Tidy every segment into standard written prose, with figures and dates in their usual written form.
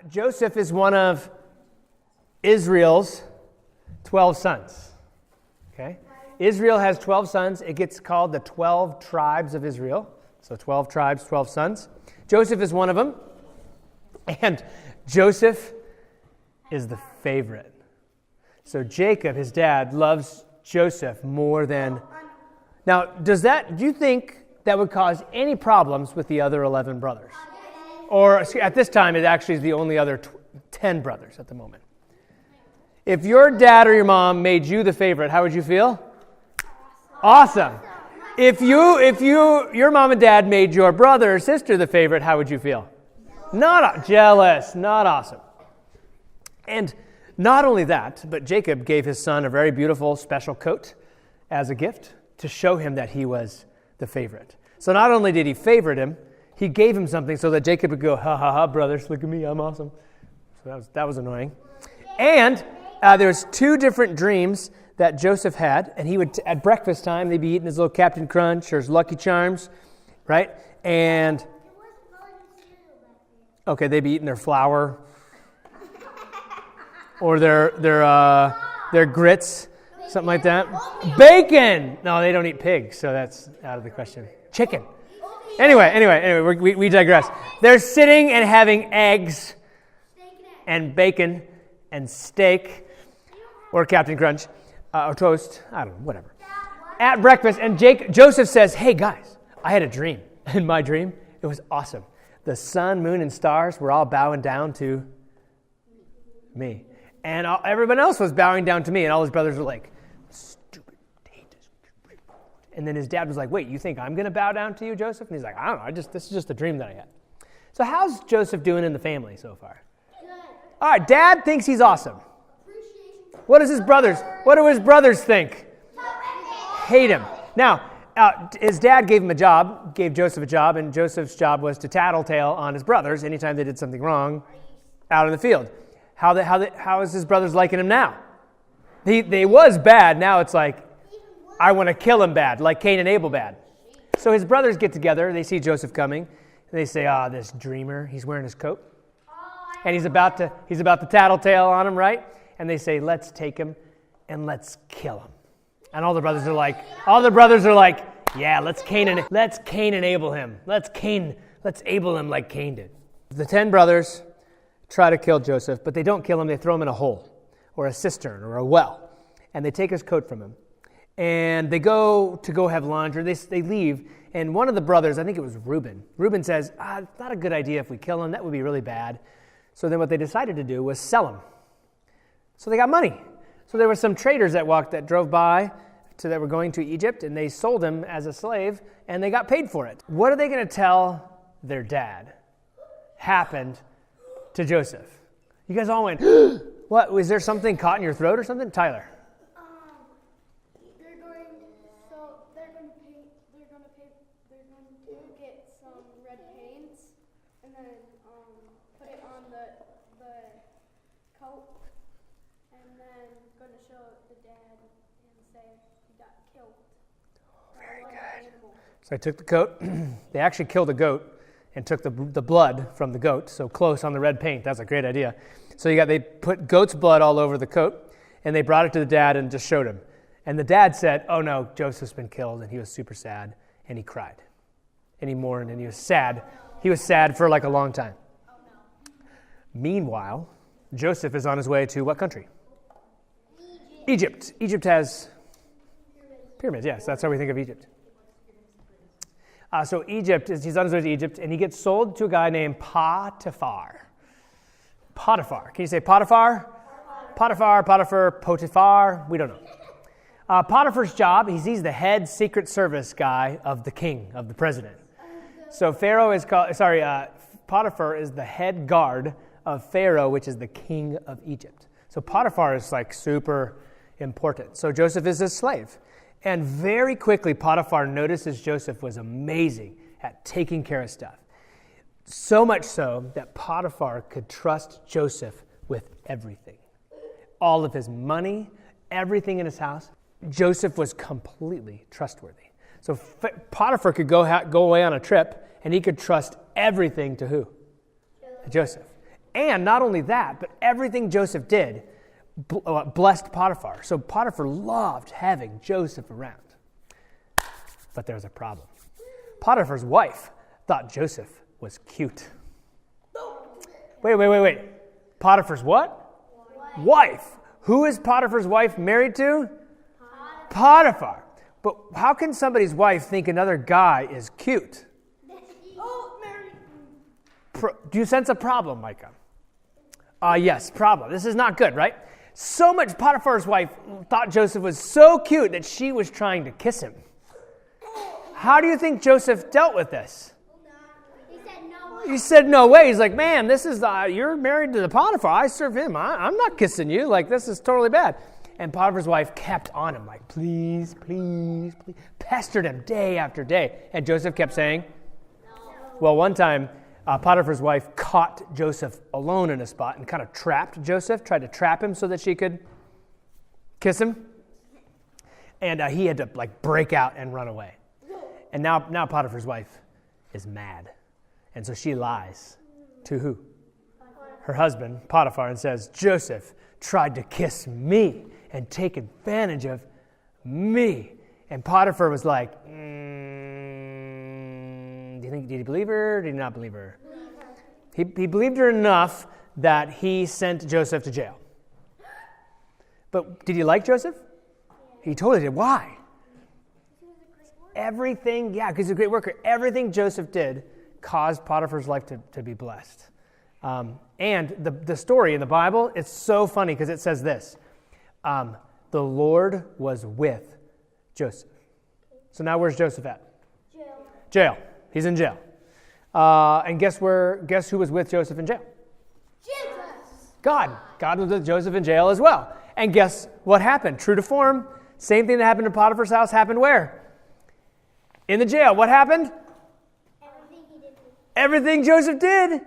Joseph is one of Israel's 12 sons. Okay? Israel has 12 sons. It gets called the 12 tribes of Israel. So 12 tribes, 12 sons. Joseph is one of them. And Joseph is the favorite. So Jacob, his dad, loves Joseph more than... Now, do you think that would cause any problems with the other 11 brothers? Or at this time, it actually is the only other 10 brothers at the moment. If your dad or your mom made you the favorite, how would you feel? Awesome. If your mom and dad made your brother or sister the favorite, how would you feel? Not jealous, not awesome. And not only that, but Jacob gave his son a very beautiful special coat as a gift to show him that he was the favorite. So not only did he favorite him, he gave him something so that Jacob would go, ha ha ha, brothers, look at me, I'm awesome. So that was annoying. And there's 2 different dreams that Joseph had, and he would, at breakfast time, they'd be eating his little Captain Crunch or his Lucky Charms, right? And, okay, they'd be eating their flour or their grits, something like that. Bacon! No, they don't eat pigs, so that's out of the question. Chicken. Anyway, we digress. They're sitting and having eggs and bacon and steak or Captain Crunch or toast. I don't know, whatever. At breakfast, and Joseph says, hey guys, I had a dream. In my dream, it was awesome. The sun, moon, and stars were all bowing down to me. And everyone else was bowing down to me, and all his brothers were like, stupid. And then his dad was like, wait, you think I'm going to bow down to you, Joseph? And he's like, I don't know, this is just a dream that I had. So how's Joseph doing in the family so far? Good. All right, Dad thinks he's awesome. What do his brothers think? Hate him. Now, his dad gave Joseph a job, and Joseph's job was to tattletale on his brothers anytime they did something wrong out in the field. How is his brothers liking him now? They was bad. Now it's like, I want to kill him bad, like Cain and Abel bad. So his brothers get together. They see Joseph coming, and they say, this dreamer, he's wearing his coat. And he's about to tattletale on him, right? And they say, let's take him and let's kill him. And all the brothers are like, yeah, let's Cain and Abel him. Let's Abel him like Cain did. The 10 brothers try to kill Joseph, but they don't kill him. They throw him in a hole or a cistern or a well. And they take his coat from him. And they go have lunch, or they leave. And one of the brothers, I think it was Reuben says, it's not a good idea if we kill him. That would be really bad. So then what they decided to do was sell him. So they got money. So there were some traders that drove by that were going to Egypt, and they sold him as a slave, and they got paid for it. What are they going to tell their dad happened to Joseph? You guys all went, what? Was there something caught in your throat or something? Tyler. They're going to get some red paints and then put it on the coat, and then going to show the dad and say he got killed. Very good. So they took the coat. They actually killed a goat and took the blood from the goat, so close on the red paint. That's a great idea. So they put goat's blood all over the coat, and they brought it to the dad and just showed him. And the dad said, oh no, Joseph's been killed, and he was super sad, and he cried. And he mourned, and he was sad. He was sad for like a long time. Oh, no. Meanwhile, Joseph is on his way to what country? Egypt. Egypt has pyramids, yes, that's how we think of Egypt. So he's on his way to Egypt, and he gets sold to a guy named Potiphar. Potiphar. Can you say Potiphar? Potiphar, we don't know. Potiphar's job, he's the head Secret Service guy of the king, of the president. So Potiphar is the head guard of Pharaoh, which is the king of Egypt. So Potiphar is like super important. So Joseph is his slave. And very quickly, Potiphar notices Joseph was amazing at taking care of stuff. So much so that Potiphar could trust Joseph with everything. All of his money, everything in his house. Joseph was completely trustworthy. So Potiphar could go away on a trip, and he could trust everything to who? To Joseph. And not only that, but everything Joseph did blessed Potiphar. So Potiphar loved having Joseph around. But there's a problem. Potiphar's wife thought Joseph was cute. Wait. Potiphar's what? Wife. Who is Potiphar's wife married to? Potiphar. But how can somebody's wife think another guy is cute? Do you sense a problem, Micah? Yes, problem. This is not good, right? So much Potiphar's wife thought Joseph was so cute that she was trying to kiss him. How do you think Joseph dealt with this? He said no way. He's like, man, this is, you're married to the Potiphar. I serve him. I'm not kissing you. Like, this is totally bad. And Potiphar's wife kept on him, like, please, pestered him day after day. And Joseph kept saying, no. Well, one time, Potiphar's wife caught Joseph alone in a spot and kind of trapped Joseph, tried to trap him so that she could kiss him. And he had to, like, break out and run away. And now Potiphar's wife is mad. And so she lies to who? Her husband, Potiphar, and says, Joseph tried to kiss me and take advantage of me. And Potiphar was like, did he believe her or did he not believe her? He believed her enough that he sent Joseph to jail. But did he like Joseph? He totally did. Why? Everything, because he's a great worker. Everything Joseph did caused Potiphar's life to be blessed. And the story in the Bible, it's so funny because it says this. The Lord was with Joseph. So now where's Joseph at? Jail. He's in jail. And guess who was with Joseph in jail? Jesus. God. God was with Joseph in jail as well. And guess what happened? True to form, same thing that happened in Potiphar's house happened where? In the jail. What happened? Everything Joseph did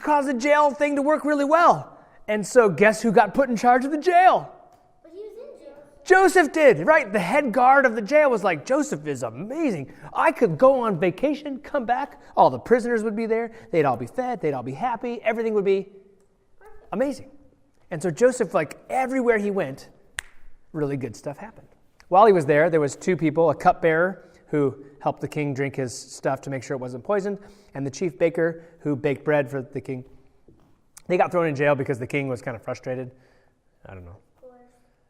caused the jail thing to work really well. And so guess who got put in charge of the jail? But he was in jail. Joseph did, right? The head guard of the jail was like, Joseph is amazing. I could go on vacation, come back, all the prisoners would be there, they'd all be fed, they'd all be happy, everything would be amazing. And so Joseph, like everywhere he went, really good stuff happened. While he was there was two people, a cupbearer who helped the king drink his stuff to make sure it wasn't poisoned, and the chief baker who baked bread for the king. They got thrown in jail because the king was kind of frustrated. I don't know.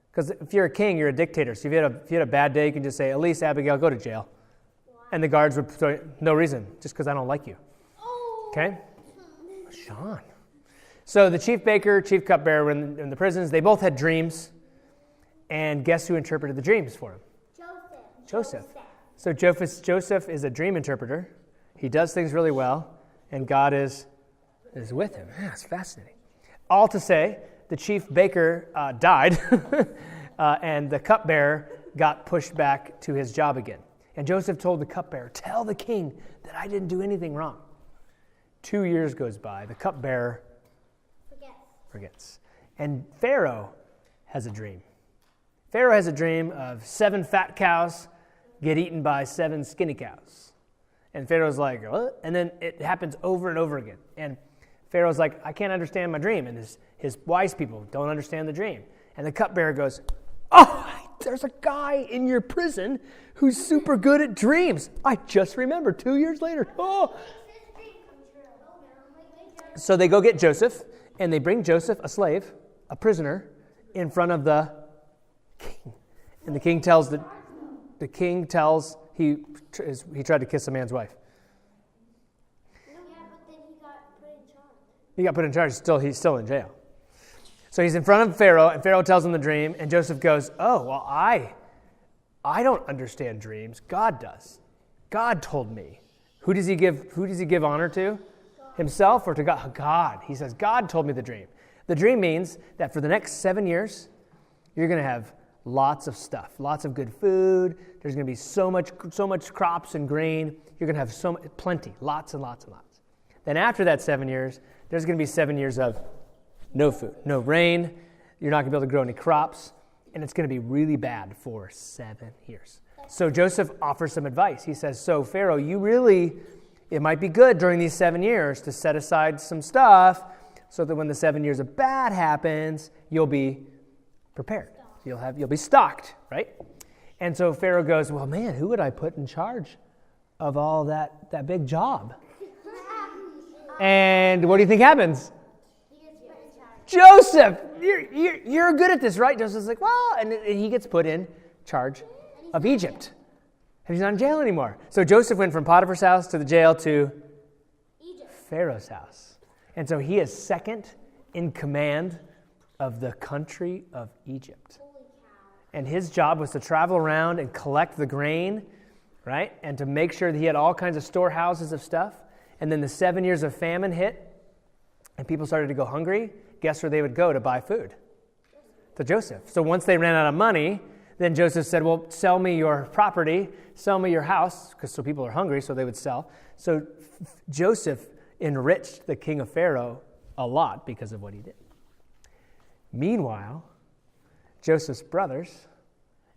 Because if you're a king, you're a dictator. So if you had a bad day, you can just say, Elise, Abigail, go to jail. And the guards would throw no reason, just because I don't like you. Okay? Sean. So the chief baker, chief cupbearer were in the prisons. They both had dreams. And guess who interpreted the dreams for him? Joseph. So Joseph is a dream interpreter. He does things really well, and God is with him. Yeah, it's fascinating. All to say, the chief baker died, and the cupbearer got pushed back to his job again. And Joseph told the cupbearer, tell the king that I didn't do anything wrong. 2 years goes by. The cupbearer forgets. And Pharaoh has a dream. Pharaoh has a dream of 7 fat cows get eaten by 7 skinny cows. And Pharaoh's like, what? And then it happens over and over again. And Pharaoh's like, I can't understand my dream. And his wise people don't understand the dream. And the cupbearer goes, oh, there's a guy in your prison who's super good at dreams. I just remembered 2 years later. Oh. So they go get Joseph, and they bring Joseph, a slave, a prisoner, in front of the king. And the king tells he tried to kiss a man's wife. Yeah, but then he got put in charge. He got put in charge. He's still in jail. So he's in front of Pharaoh, and Pharaoh tells him the dream, and Joseph goes, oh, well, I don't understand dreams. God does. God told me. Who does he give honor to? Himself or to God? God. He says, God told me the dream. The dream means that for the next 7 years, you're going to have lots of stuff, lots of good food. There's going to be so much crops and grain. You're going to have plenty, lots and lots and lots. Then after that 7 years, there's going to be 7 years of no food, no rain. You're not going to be able to grow any crops, and it's going to be really bad for 7 years. So Joseph offers some advice. He says, so Pharaoh, it might be good during these 7 years to set aside some stuff so that when the 7 years of bad happens, you'll be prepared. You'll be stocked, right? And so Pharaoh goes, well, man, who would I put in charge of all that big job? And what do you think happens? Joseph, you're good at this, right? Joseph's like, well, and he gets put in charge of Egypt. And he's not in jail anymore. So Joseph went from Potiphar's house to the jail to Pharaoh's house. And so he is second in command of the country of Egypt. And his job was to travel around and collect the grain, right? And to make sure that he had all kinds of storehouses of stuff. And then the 7 years of famine hit, and people started to go hungry. Guess where they would go to buy food? To Joseph. So once they ran out of money, then Joseph said, well, sell me your property, sell me your house, because so people are hungry, so they would sell. So Joseph enriched the king of Pharaoh a lot because of what he did. Meanwhile, Joseph's brothers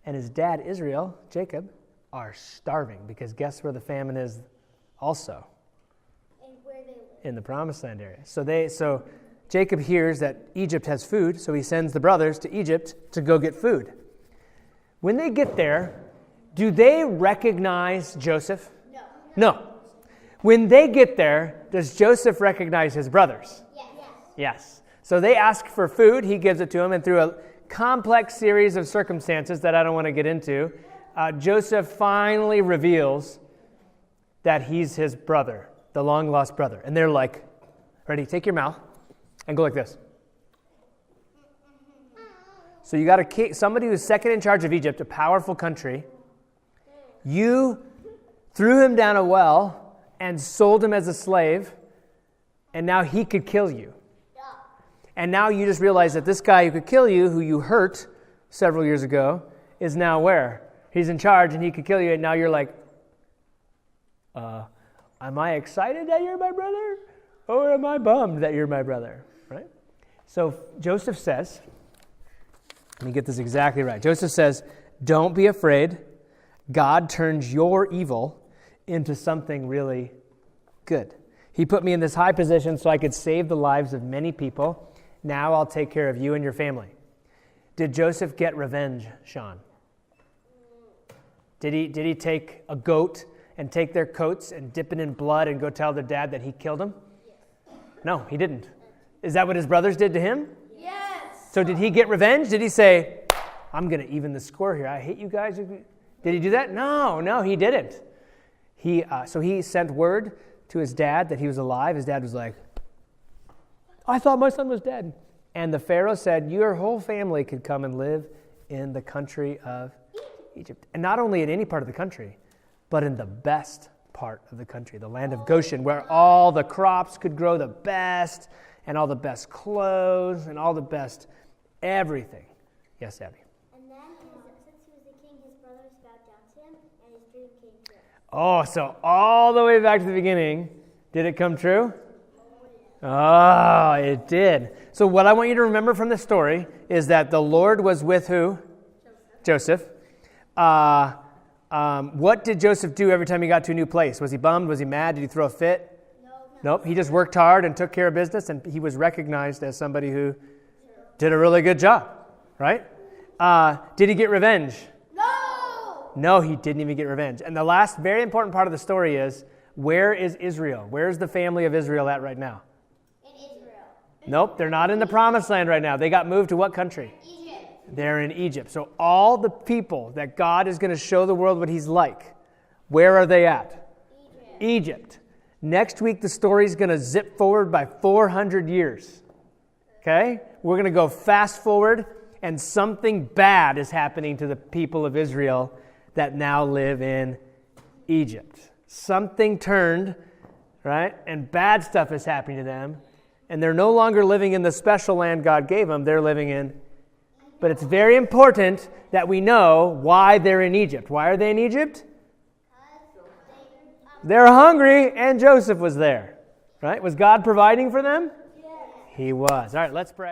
and his dad Israel, Jacob, are starving because guess where the famine is also? And where they live. In the Promised Land area. So Jacob hears that Egypt has food, so he sends the brothers to Egypt to go get food. When they get there, do they recognize Joseph? No. When they get there, does Joseph recognize his brothers? Yes. So they ask for food, he gives it to them, and through a complex series of circumstances that I don't want to get into, Joseph finally reveals that he's his brother, the long-lost brother. And they're like, ready, take your mouth and go like this. So you got somebody who's second in charge of Egypt, a powerful country. You threw him down a well and sold him as a slave, and now he could kill you. And now you just realize that this guy who could kill you, who you hurt several years ago, is now where? He's in charge and he could kill you, and now you're like, am I excited that you're my brother? Or am I bummed that you're my brother? Right? So Joseph says, let me get this exactly right. Joseph says, don't be afraid. God turns your evil into something really good. He put me in this high position so I could save the lives of many people. Now I'll take care of you and your family. Did Joseph get revenge, Sean? Did he take a goat and take their coats and dip it in blood and go tell their dad that he killed him? No, he didn't. Is that what his brothers did to him? Yes. So did he get revenge? Did he say, I'm going to even the score here. I hate you guys. Did he do that? No, he didn't. So he sent word to his dad that he was alive. His dad was like, I thought my son was dead. And the Pharaoh said, your whole family could come and live in the country of Egypt. And not only in any part of the country, but in the best part of the country, the land of Goshen, where all the crops could grow the best, and all the best clothes, and all the best everything. Yes, Abby? And then, since he was the king, his brothers bowed down to him, and his dream came true. Oh, so all the way back to the beginning, did it come true? Oh, it did. So what I want you to remember from this story is that the Lord was with who? Joseph. What did Joseph do every time he got to a new place? Was he bummed? Was he mad? Did he throw a fit? Nope. He just worked hard and took care of business, and he was recognized as somebody who did a really good job, right? Did he get revenge? No, he didn't even get revenge. And the last very important part of the story is, where is Israel? Where's the family of Israel at right now? In Israel. Nope, they're not in the Promised Land right now. They got moved to what country? Egypt. They're in Egypt. So all the people that God is going to show the world what he's like, where are they at? Egypt. Next week, the story's going to zip forward by 400 years. Okay? We're going to go fast forward, and something bad is happening to the people of Israel that now live in Egypt. Something turned, right? And bad stuff is happening to them. And they're no longer living in the special land God gave them. They're living in. But it's very important that we know why they're in Egypt. Why are they in Egypt? They're hungry, and Joseph was there. Right? Was God providing for them? Yes. He was. All right, let's pray.